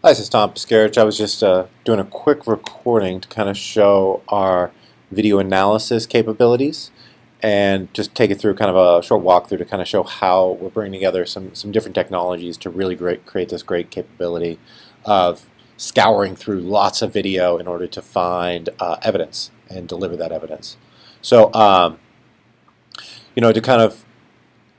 Hi, this is Tom Piscarich. I was just doing a quick recording to kind of show our video analysis capabilities and just take it through kind of a short walkthrough to kind of show how we're bringing together some different technologies to really create this great capability of scouring through lots of video in order to find evidence and deliver that evidence. So, to kind of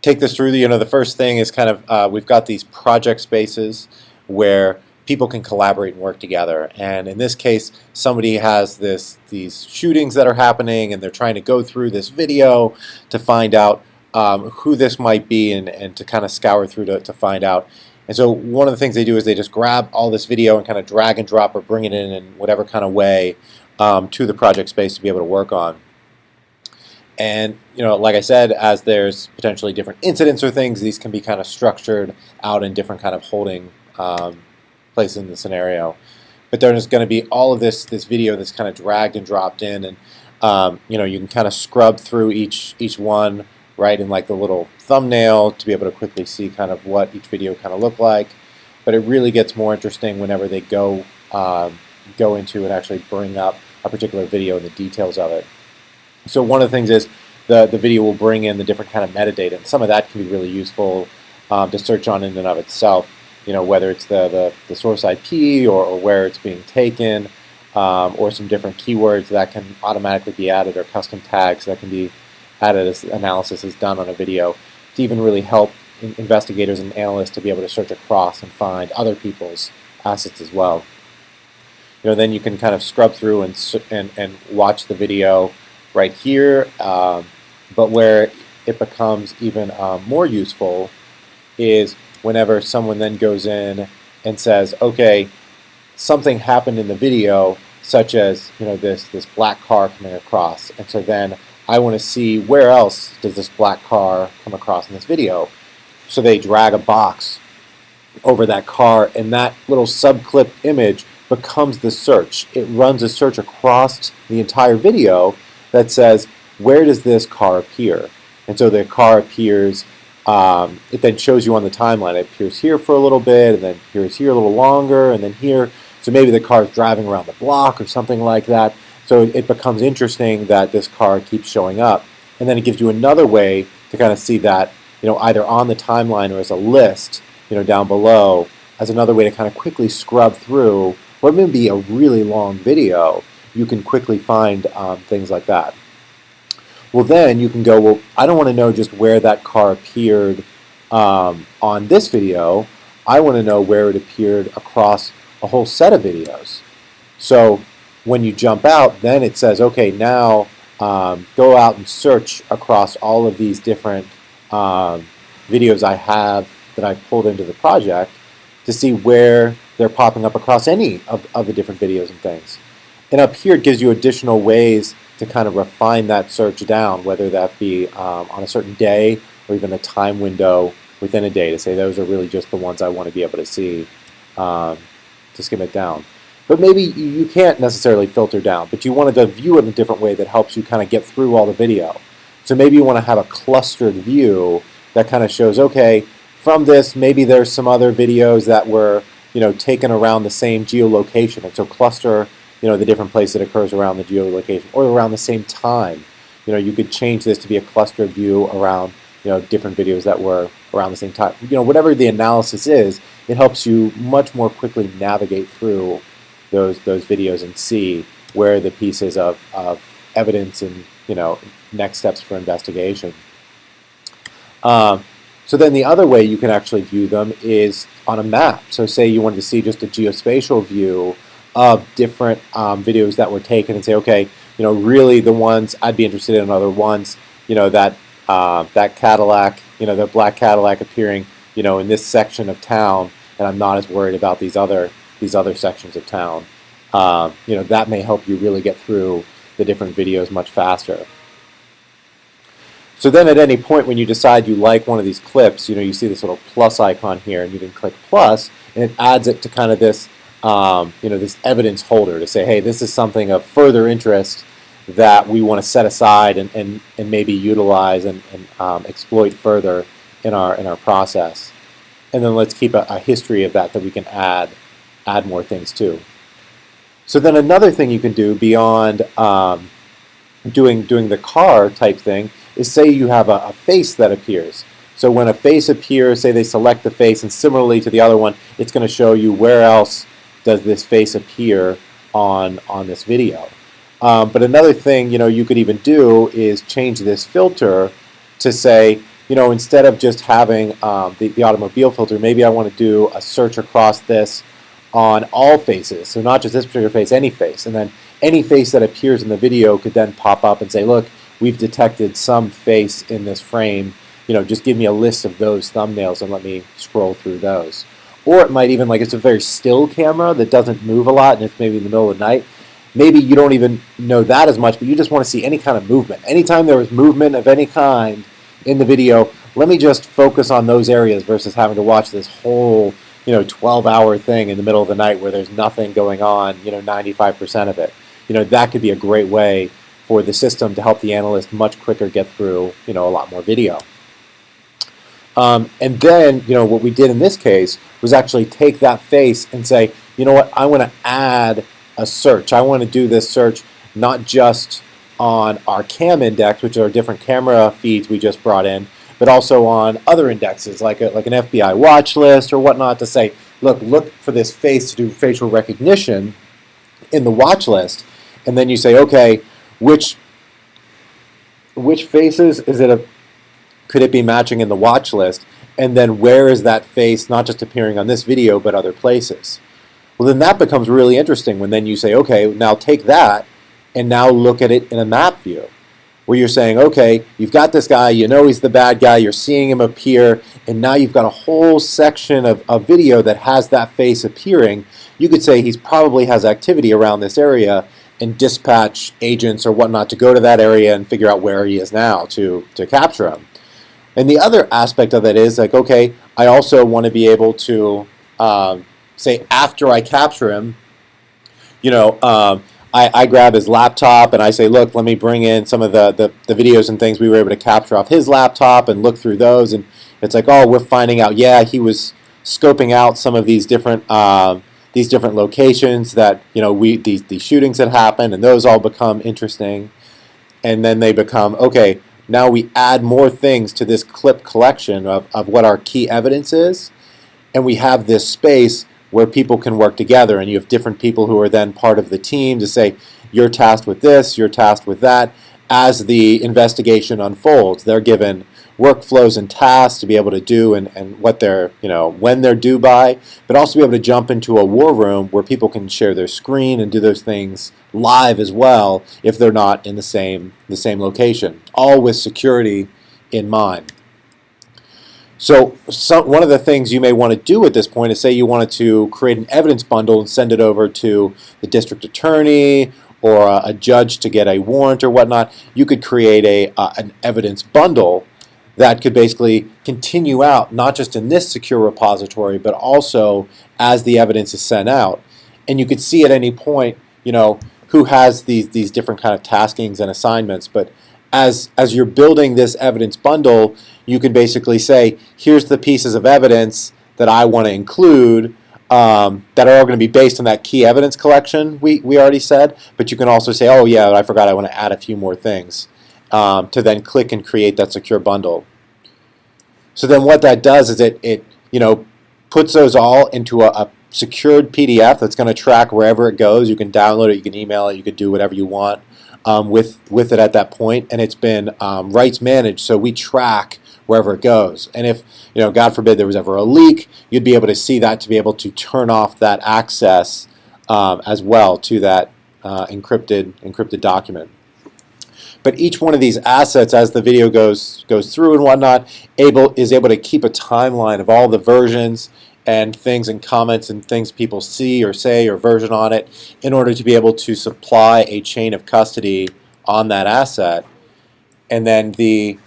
take this through, the first thing is kind of we've got these project spaces where people can collaborate and work together. And in this case, somebody has these shootings that are happening, and they're trying to go through this video to find out who this might be and to kind of scour through to find out. And so one of the things they do is they just grab all this video and kind of drag and drop or bring it in whatever kind of way to the project space to be able to work on. And like I said, as there's potentially different incidents or things, these can be kind of structured out in different kind of holding places in the scenario. But there's going to be all of this video that's kind of dragged and dropped in, and you can kind of scrub through each one, right, in like the little thumbnail to be able to quickly see kind of what each video kind of looked like. But it really gets more interesting whenever they go into and actually bring up a particular video and the details of it. So one of the things is the video will bring in the different kind of metadata, and some of that can be really useful to search on in and of itself. Whether it's the source IP or where it's being taken, or some different keywords that can automatically be added, or custom tags that can be added as analysis is done on a video, to even really help investigators and analysts to be able to search across and find other people's assets as well. Then you can kind of scrub through and watch the video right here, but where it becomes even more useful is whenever someone then goes in and says, okay, something happened in the video, such as this black car coming across, and so then I want to see where else does this black car come across in this video. So they drag a box over that car, and that little subclip image becomes the search. It runs a search across the entire video that says, where does this car appear? And so the car appears, it then shows you on the timeline. It appears here for a little bit, and then appears here a little longer, and then here. So maybe the car is driving around the block or something like that. So it becomes interesting that this car keeps showing up. And then it gives you another way to kind of see that, either on the timeline or as a list, down below, as another way to kind of quickly scrub through what may be a really long video. You can quickly find things like that. Well, then you can go, well, I don't want to know just where that car appeared on this video. I want to know where it appeared across a whole set of videos. So when you jump out, then it says, okay, now go out and search across all of these different videos I have that I've pulled into the project to see where they're popping up across any of the different videos and things. And up here it gives you additional ways to kind of refine that search down, whether that be on a certain day or even a time window within a day, to say those are really just the ones I want to be able to see, to skim it down. But maybe you can't necessarily filter down, but you wanted to view it in a different way that helps you kind of get through all the video. So maybe you want to have a clustered view that kind of shows, okay, from this maybe there's some other videos that were taken around the same geolocation, and so cluster the different place it occurs around the geolocation, or around the same time. You could change this to be a clustered view around different videos that were around the same time. Whatever the analysis is, it helps you much more quickly navigate through those videos and see where the pieces of evidence and next steps for investigation. So then the other way you can actually view them is on a map. So say you wanted to see just a geospatial view of different videos that were taken, and say, okay, really the ones I'd be interested in are the ones, that Cadillac, the black Cadillac appearing, in this section of town, and I'm not as worried about these other sections of town. That may help you really get through the different videos much faster. So then at any point when you decide you like one of these clips, you see this little plus icon here, and you can click plus, and it adds it to kind of this this evidence holder to say, hey, this is something of further interest that we want to set aside and maybe utilize and exploit further in our process. And then let's keep a history of that we can add add more things too. So then another thing you can do beyond doing the car type thing is say you have a face that appears. So when a face appears, say they select the face, and similarly to the other one, it's going to show you where else does this face appear on this video. But another thing you could even do is change this filter to say, instead of just having the automobile filter, maybe I want to do a search across this on all faces. So not just this particular face, any face. And then any face that appears in the video could then pop up and say, look, we've detected some face in this frame. Just give me a list of those thumbnails and let me scroll through those. Or it might even, like, it's a very still camera that doesn't move a lot and it's maybe in the middle of the night. Maybe you don't even know that as much, but you just want to see any kind of movement. Anytime there is movement of any kind in the video, let me just focus on those areas versus having to watch this whole 12-hour thing in the middle of the night where there's nothing going on 95% of it. That could be a great way for the system to help the analyst much quicker get through a lot more video. And then what we did in this case was actually take that face and say, what, I want to add a search. I want to do this search not just on our cam index, which are different camera feeds we just brought in, but also on other indexes like an FBI watch list or whatnot, to say, look for this face to do facial recognition in the watch list. And then you say, okay, which faces could it be matching in the watch list? And then where is that face not just appearing on this video but other places? Well, then that becomes really interesting when then you say, okay, now take that and now look at it in a map view, where you're saying, okay, you've got this guy, he's the bad guy, you're seeing him appear, and now you've got a whole section of video that has that face appearing. You could say he probably has activity around this area and dispatch agents or whatnot to go to that area and figure out where he is now to capture him. And the other aspect of it is like, okay, I also want to be able to say after I capture him, I grab his laptop and I say, look, let me bring in some of the videos and things we were able to capture off his laptop and look through those. And it's like, oh, we're finding out, yeah, he was scoping out some of these different locations that these shootings had happened, and those all become interesting. And then they become, okay, now we add more things to this clip collection of what our key evidence is, and we have this space where people can work together, and you have different people who are then part of the team to say, you're tasked with this, you're tasked with that. As the investigation unfolds, they're given workflows and tasks to be able to do and what they're, when they're due by, but also be able to jump into a war room where people can share their screen and do those things live as well if they're not in the same location, all with security in mind. So one of the things you may want to do at this point is say you wanted to create an evidence bundle and send it over to the district attorney or a judge to get a warrant or whatnot. You could create an evidence bundle that could basically continue out, not just in this secure repository, but also as the evidence is sent out. And you could see at any point, who has these different kind of taskings and assignments. But as you're building this evidence bundle, you can basically say, here's the pieces of evidence that I want to include that are all going to be based on that key evidence collection we already said. But you can also say, oh yeah, I forgot, I want to add a few more things to then click and create that secure bundle. So then what that does is it puts those all into a secured PDF that's going to track wherever it goes. You can download it, you can email it, you could do whatever you want with it at that point, and it's been rights managed, so we track wherever it goes. And if God forbid there was ever a leak, you'd be able to see that to be able to turn off that access as well to that encrypted document. But each one of these assets, as the video goes through and whatnot, is able to keep a timeline of all the versions and things and comments and things people see or say or version on it in order to be able to supply a chain of custody on that asset. And then the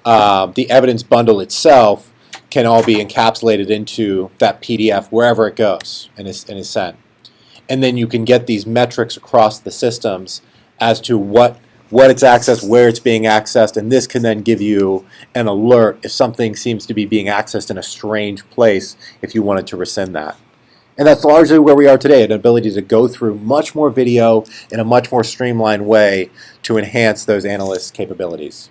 evidence bundle itself can all be encapsulated into that PDF wherever it goes and is sent. And then you can get these metrics across the systems as to what it's accessed, where it's being accessed, and this can then give you an alert if something seems to be being accessed in a strange place if you wanted to rescind that. And that's largely where we are today, an ability to go through much more video in a much more streamlined way to enhance those analysts' capabilities.